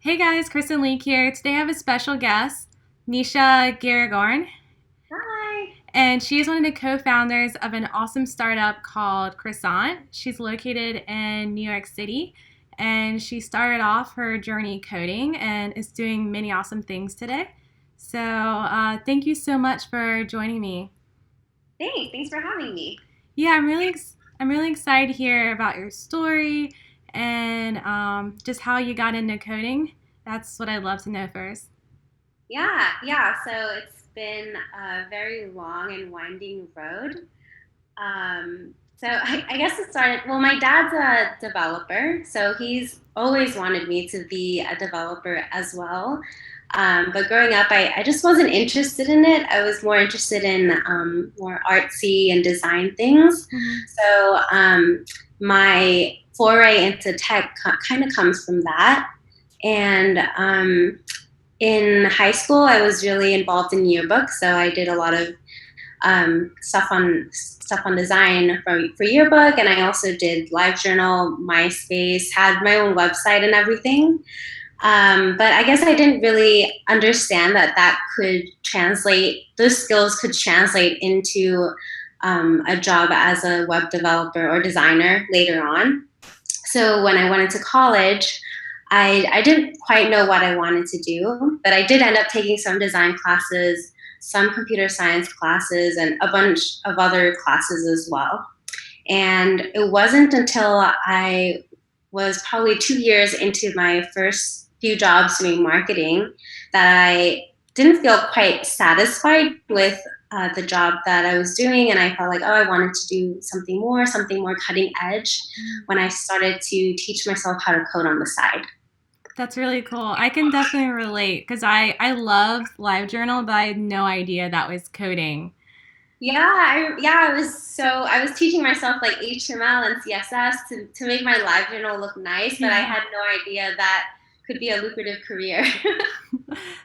Hey guys, Kristen Leak here. Today I have a special guest, Nisha Garigarn, Hi. and she is one of the co-founders of an awesome startup called Croissant. She's located in New York City, and she started off her journey coding and is doing many awesome things today. So thank you so much for joining me. Thanks. Thanks for having me. Yeah, I'm really excited to hear about your story and just how you got into coding. That's what I'd love to know first. Yeah. So it's been a very long and winding road. So I guess it started. Well, my dad's a developer, so he's always wanted me to be a developer as well. But growing up, I just wasn't interested in it. I was more interested in more artsy and design things. Mm-hmm. So my foray into tech kind of comes from that. And in high school, I was really involved in yearbooks, so I did a lot of stuff on design for yearbook, and I also did LiveJournal, MySpace, had my own website and everything. But I guess I didn't really understand that could translate; those skills could translate into a job as a web developer or designer later on. So when I went into college, I didn't quite know what I wanted to do, but I did end up taking some design classes, some computer science classes, and a bunch of other classes as well. And it wasn't until I was probably 2 years into my first few jobs doing marketing that I didn't feel quite satisfied with the job that I was doing. And I felt like, oh, I wanted to do something more cutting edge when I started to teach myself how to code on the side. That's really cool. I can definitely relate because I love LiveJournal, but I had no idea that was coding. I was teaching myself like HTML and CSS to make my live journal look nice, but I Yeah, had no idea that could be a lucrative career.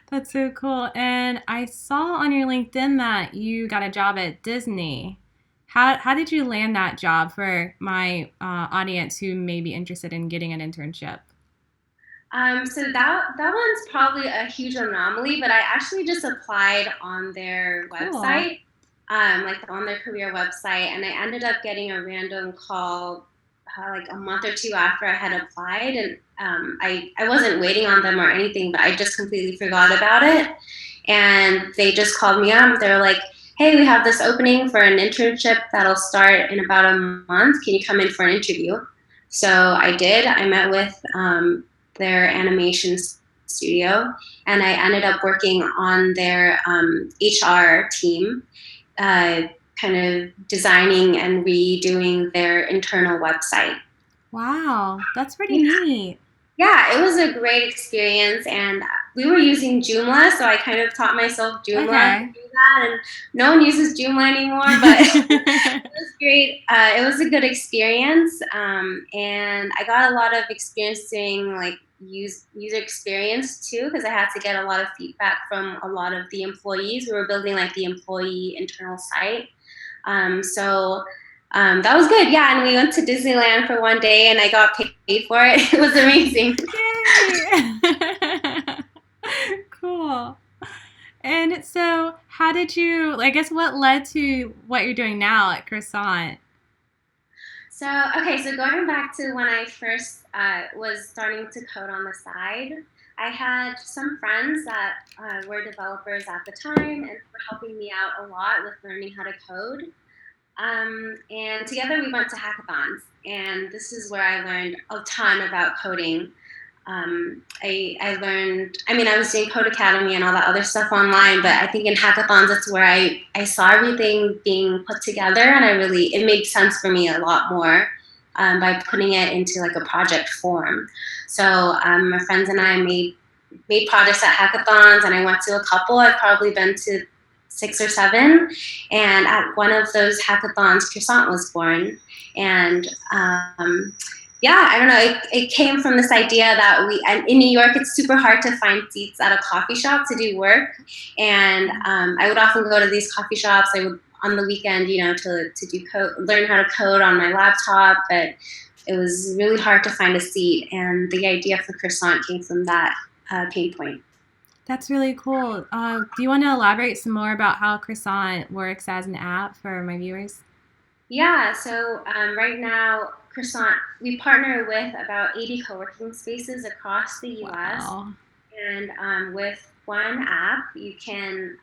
that's so cool. And I saw on your LinkedIn that you got a job at Disney. How did you land that job for my audience who may be interested in getting an internship? So that one's probably a huge anomaly, but I actually just applied on their Cool. website, like on their career website, and I ended up getting a random call like a month or two after I had applied, and I wasn't waiting on them or anything, but I just completely forgot about it, and they just called me up. They're like, "Hey, we have this opening for an internship that'll start in about a month. Can you come in for an interview?" So I did. I met with their animation studio, and I ended up working on their HR team, uh, kind of designing and redoing their internal website. Wow, that's pretty Yeah, neat. yeah, it was a great experience, and we were using Joomla, so I kind of taught myself Joomla to Okay. do that, and no one uses Joomla anymore, but it was great. It was a good experience, and I got a lot of experience doing like user experience too, because I had to get a lot of feedback from a lot of the employees. We were building like the employee internal site, so that was good. Yeah, and we went to Disneyland for one day, and I got paid for it. It was amazing. Yay! Cool. And so, how did you, I guess, what led to what you're doing now at Croissant? So going back to when I first was starting to code on the side, I had some friends that were developers at the time and were helping me out a lot with learning how to code. And together we went to hackathons, and this is where I learned a ton about coding. I learned, I mean, I was doing Code Academy and all that other stuff online, but I think in hackathons, that's where I saw everything being put together, and it made sense for me a lot more by putting it into like a project form. So my friends and I made projects at hackathons, and I went to a couple. I've probably been to 6 or 7, and at one of those hackathons, Croissant was born, and yeah, I don't know. It came from this idea that and in New York, it's super hard to find seats at a coffee shop to do work. And I would often go to these coffee shops. I would on the weekend, to do code, learn how to code on my laptop. But it was really hard to find a seat, and the idea for Croissant came from that pain point. That's really cool. Do you want to elaborate some more about how Croissant works as an app for my viewers? Yeah, so right now, Croissant, we partner with about 80 co-working spaces across the US. Wow. And with one app, you can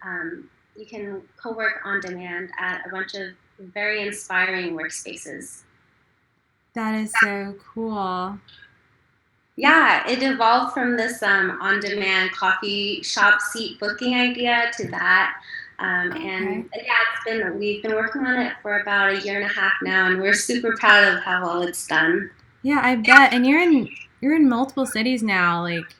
co-work on demand at a bunch of very inspiring workspaces. That is so cool. Yeah, it evolved from this on-demand coffee shop seat booking idea to that. Okay. And yeah, we've been working on it for about a year and a half now, and we're super proud of how well it's done. Yeah, I bet. And you're in multiple cities now. Like,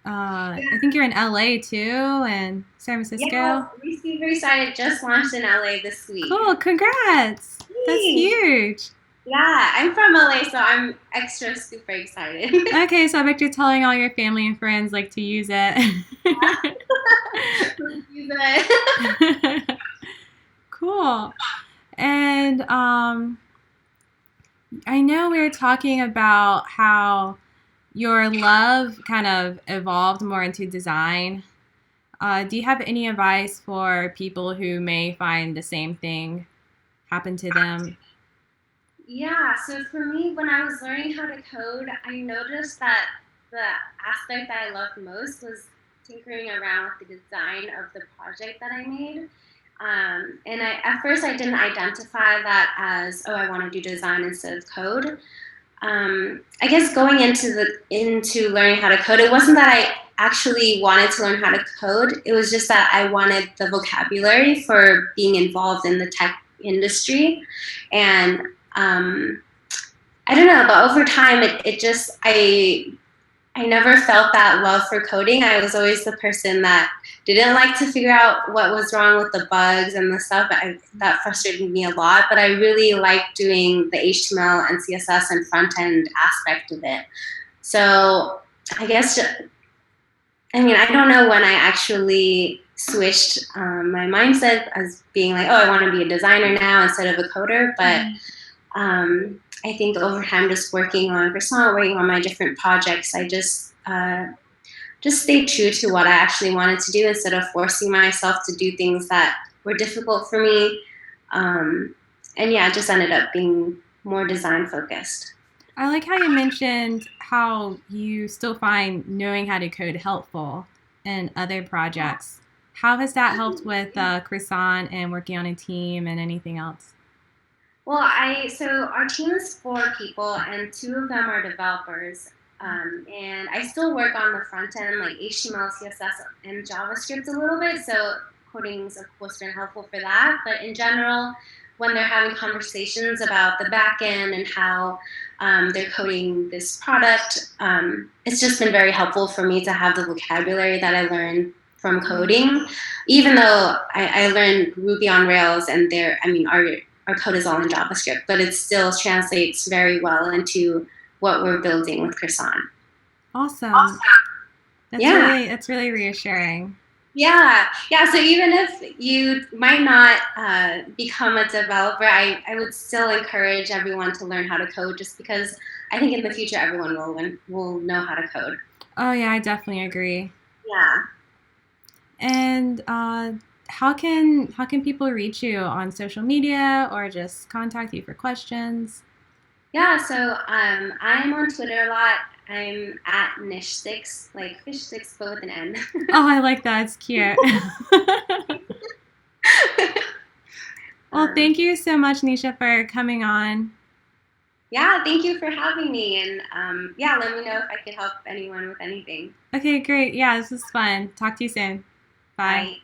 I think you're in LA too, and San Yeah, Francisco. Super excited. Just launched in LA this week. Cool. Congrats. That's Yay. huge. Yeah, I'm from LA, so I'm extra super excited. Okay, so I bet you're telling all your family and friends like to use it. Use it. Cool. And I know we were talking about how your love kind of evolved more into design. Do you have any advice for people who may find the same thing happen to them? Yeah, so for me, when I was learning how to code, I noticed that the aspect that I loved most was tinkering around with the design of the project that I made. And at first, I didn't identify that as, oh, I want to do design instead of code. I guess going into learning how to code, it wasn't that I actually wanted to learn how to code. It was just that I wanted the vocabulary for being involved in the tech industry, and I don't know, but over time, it just I never felt that love for coding. I was always the person that didn't like to figure out what was wrong with the bugs and the stuff. That frustrated me a lot, but I really liked doing the HTML and CSS and front end aspect of it. So I guess, I mean, I don't know when I actually switched my mindset as being like, oh, I want to be a designer now instead of a coder, but I think over time, just working on Croissant, working on my different projects, I just stayed true to what I actually wanted to do instead of forcing myself to do things that were difficult for me. And yeah, it just ended up being more design focused. I like how you mentioned how you still find knowing how to code helpful in other projects. How has that helped with Croissant and working on a team and anything else? Well, so our team is 4 people, and 2 of them are developers. And I still work on the front end, like HTML, CSS, and JavaScript a little bit. So coding's of course been helpful for that. But in general, when they're having conversations about the back end and how they're coding this product, it's just been very helpful for me to have the vocabulary that I learned from coding. Even though I learned Ruby on Rails, and our code is all in JavaScript, but it still translates very well into what we're building with Croissant. Awesome. Yeah. That's really reassuring. Yeah. Yeah. So even if you might not become a developer, I would still encourage everyone to learn how to code, just because I think in the future everyone will know how to code. Oh yeah, I definitely agree. Yeah. And how can people reach you on social media or just contact you for questions? Yeah, so I'm on Twitter a lot. I'm at Nish6, like fish sticks, but with an N. Oh, I like that. It's cute. Well, um, thank you so much, Nisha, for coming on. yeah, thank you for having me. And yeah, let me know if I could help anyone with anything. Okay, great. Yeah, this was fun. Talk to you soon. Bye. Bye.